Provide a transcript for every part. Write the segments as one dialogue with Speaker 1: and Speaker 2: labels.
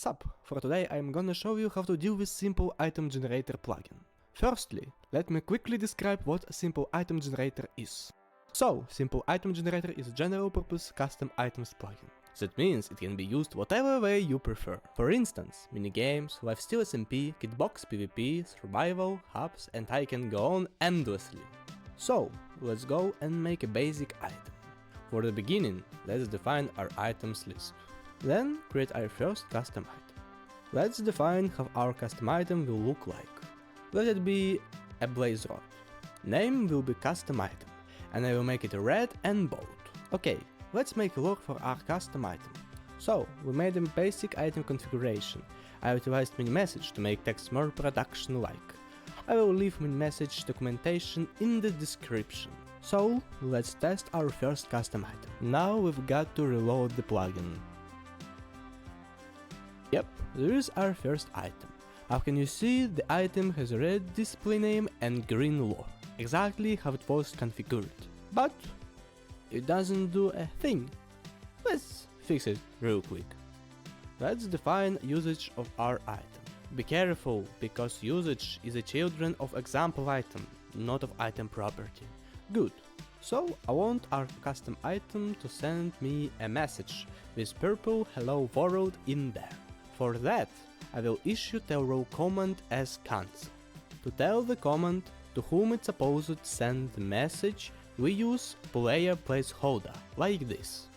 Speaker 1: What's up? For today I'm gonna show you how to deal with SimplteItemGenerator plugin. Firstly, let me quickly describe what SimplteItemGenerator is. So, SimplteItemGenerator is a general purpose custom items plugin. That means it can be used whatever way you prefer. For instance, minigames, lifesteal SMP, kitbox, PvP, survival, hubs, and I can go on endlessly. So, let's go and make a basic item. For the beginning, let's define our items list. Then create our first custom item. Let's define how our custom item will look like. Let it be a blaze rod. Name will be custom item, and I will make it red and bold. Okay, let's make a look for our custom item. So, we made a basic item configuration. I utilized min-message to make text more production-like. I will leave min-message documentation in the description. So, let's test our first custom item. Now we've got to reload the plugin. Yep, there is our first item. How can you see, the item has a red display name and green lore, exactly how it was configured. But it doesn't do a thing. Let's fix it real quick. Let's define usage of our item. Be careful, because usage is a children of example item, not of item property. Good. So I want our custom item to send me a message with purple hello world in there. For that, I will issue the row command as cancel. To tell the command to whom it's supposed to send the message, we use player placeholder, like this.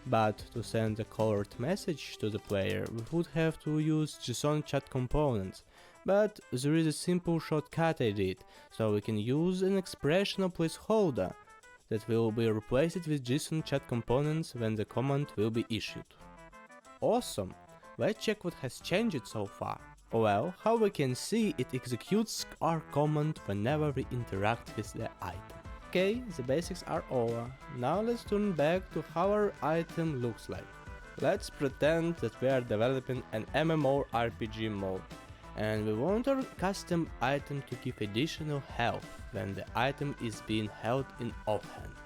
Speaker 1: But to send a colored message to the player, we would have to use JSON chat components. But there is a simple shortcut I did, so we can use an expression placeholder that will be replaced with JSON chat components when the command will be issued. Awesome! Let's check what has changed so far. Well, how we can see, it executes our command whenever we interact with the item. Okay, the basics are over. Now let's turn back to how our item looks like. Let's pretend that we are developing an MMORPG mode, and we want our custom item to give additional health when the item is being held in offhand.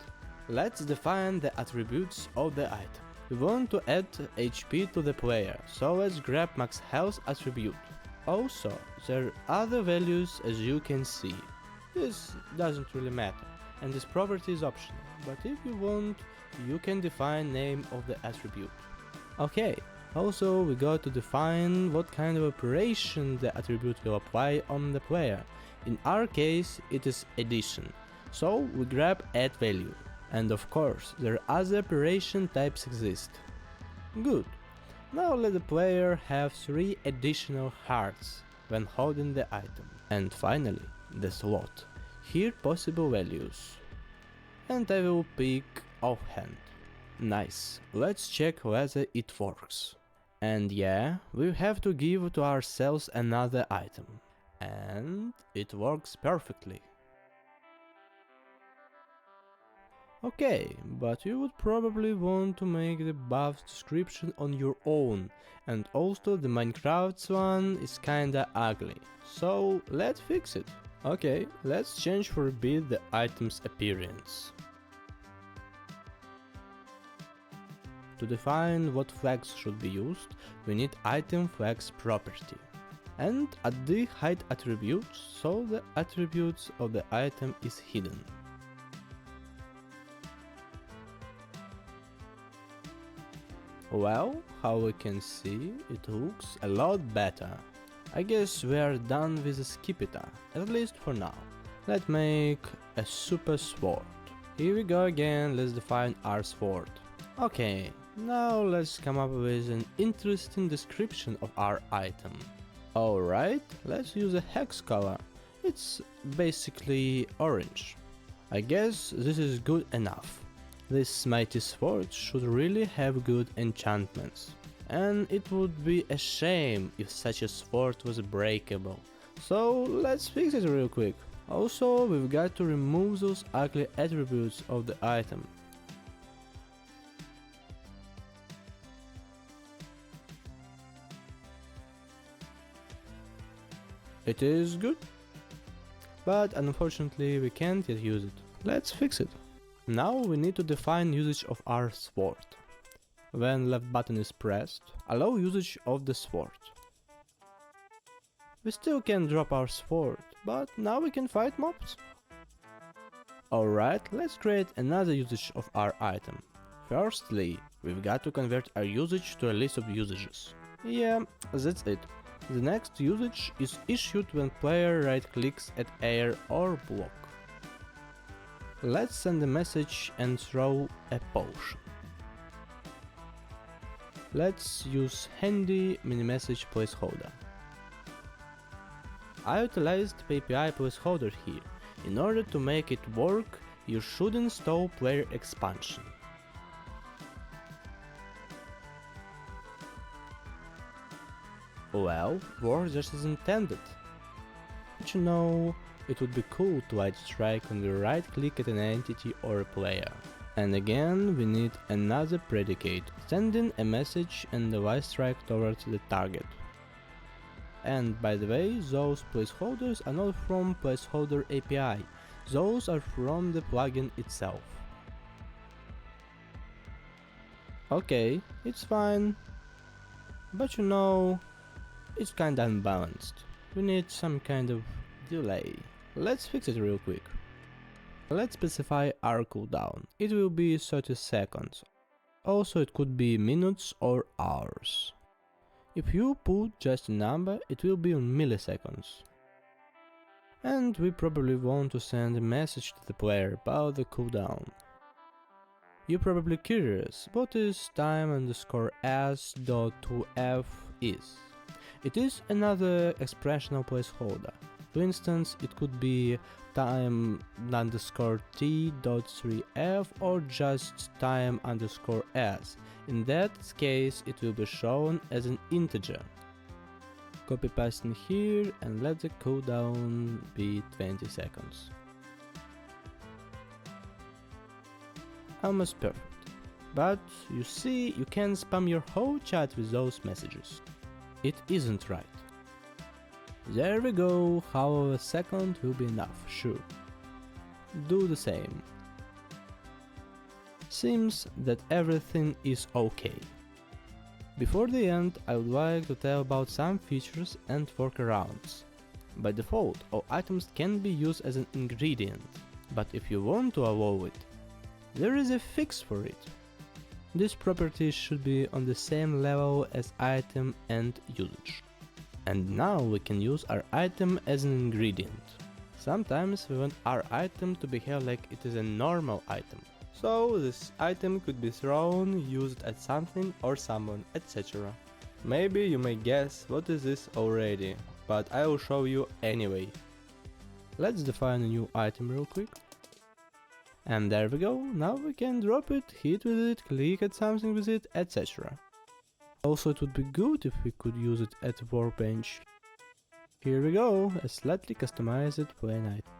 Speaker 1: Let's define the attributes of the item. We want to add HP to the player, so let's grab max health attribute. Also, there are other values as you can see. This doesn't really matter, and this property is optional, but if you want, you can define name of the attribute. Okay, also we got to define what kind of operation the attribute will apply on the player. In our case, it is addition, so we grab add value. And of course, there are other operation types exist. Good. Now let the player have 3 additional hearts when holding the item. And finally, the slot. Here possible values. And I will pick offhand. Nice. Let's check whether it works. And yeah, we have to give to ourselves another item. And it works perfectly. Okay, but you would probably want to make the buff's description on your own, and also the Minecraft's one is kinda ugly, so let's fix it. Okay, let's change for a bit the item's appearance. To define what flags should be used, we need item flags property. And add the hide attributes, so the attributes of the item is hidden. Well, how we can see, it looks a lot better. I guess we are done with the skipita, at least for now. Let's make a super sword. Here we go again, let's define our sword. Okay, now let's come up with an interesting description of our item. Alright, let's use a hex color. It's basically orange. I guess this is good enough. This mighty sword should really have good enchantments. And it would be a shame if such a sword was breakable. So let's fix it real quick. Also, we've got to remove those ugly attributes of the item. It is good, but unfortunately we can't yet use it. Let's fix it. Now we need to define usage of our sword. when left button is pressed, allow usage of the sword. We still can drop our sword, but now we can fight mobs. Alright, let's create another usage of our item. Firstly, we've got to convert our usage to a list of usages. Yeah, that's it. The next usage is issued when player right-clicks at air or block. Let's send a message and throw a potion. Let's use handy mini-message placeholder. I utilized API placeholder here. In order to make it work, you should install player expansion. Well, works just as intended. But you know, it would be cool to light strike when we right click at an entity or a player. And again, we need another predicate, sending a message and a light strike towards the target. And by the way, those placeholders are not from PlaceholderAPI, those are from the plugin itself. Okay, it's fine, but you know, it's kinda unbalanced. We need some kind of delay. Let's fix it real quick. Let's specify our cooldown. It will be 30 seconds. Also, it could be minutes or hours. If you put just a number, it will be on milliseconds. And we probably want to send a message to the player about the cooldown. You're probably curious, what is time_s.2f is? It is another expressional placeholder. For instance, it could be time_t.3f or just time_s. In that case, it will be shown as an integer. Copy paste in here and let the cooldown be 20 seconds. Almost perfect. But you see, you can spam your whole chat with those messages. It isn't right. There we go, half of a second will be enough, sure. Do the same. Seems that everything is okay. Before the end, I would like to tell about some features and workarounds. By default, all items can be used as an ingredient, but if you want to allow it, there is a fix for it. This property should be on the same level as item and usage. And now we can use our item as an ingredient. Sometimes we want our item to behave like it is a normal item. So this item could be thrown, used at something or someone, etc. Maybe you may guess what is this already, but I will show you anyway. Let's define a new item real quick. And there we go, now we can drop it, hit with it, click at something with it, etc. Also, it would be good if we could use it at the workbench. Here we go, a slightly customized plain item.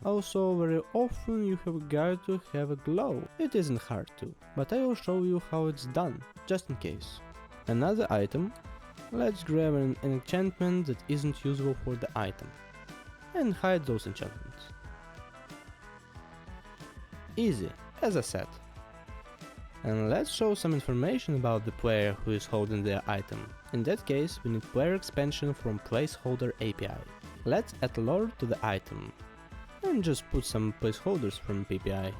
Speaker 1: Also, very often you have got to have a glow. It isn't hard to, but I will show you how it's done, just in case. Another item. Let's grab an enchantment that isn't usable for the item. And hide those enchantments. Easy, as I said. And let's show some information about the player who is holding their item. In that case, we need player expansion from PlaceholderAPI. Let's add lore to the item. And just put some placeholders from PPI.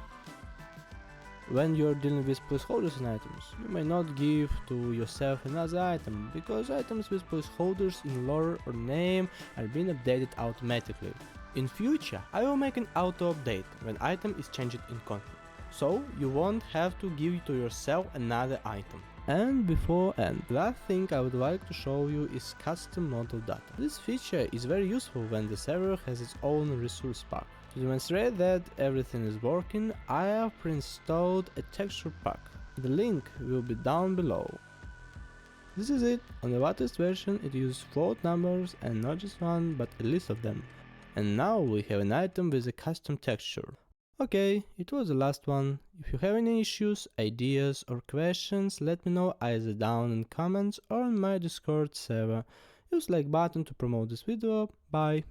Speaker 1: When you're dealing with placeholders in items, you may not give to yourself another item, because items with placeholders in lore or name are being updated automatically. In future, I will make an auto update when item is changed in config, so you won't have to give to yourself another item. And before end, the last thing I would like to show you is custom model data. This feature is very useful when the server has its own resource pack. To demonstrate that everything is working, I have pre-installed a texture pack. The link will be down below. This is it. On the latest version it uses float numbers and not just one, but a list of them. And now we have an item with a custom texture. Okay, it was the last one. If you have any issues, ideas or questions, let me know either down in comments or on my Discord server. Use like button to promote this video. Bye!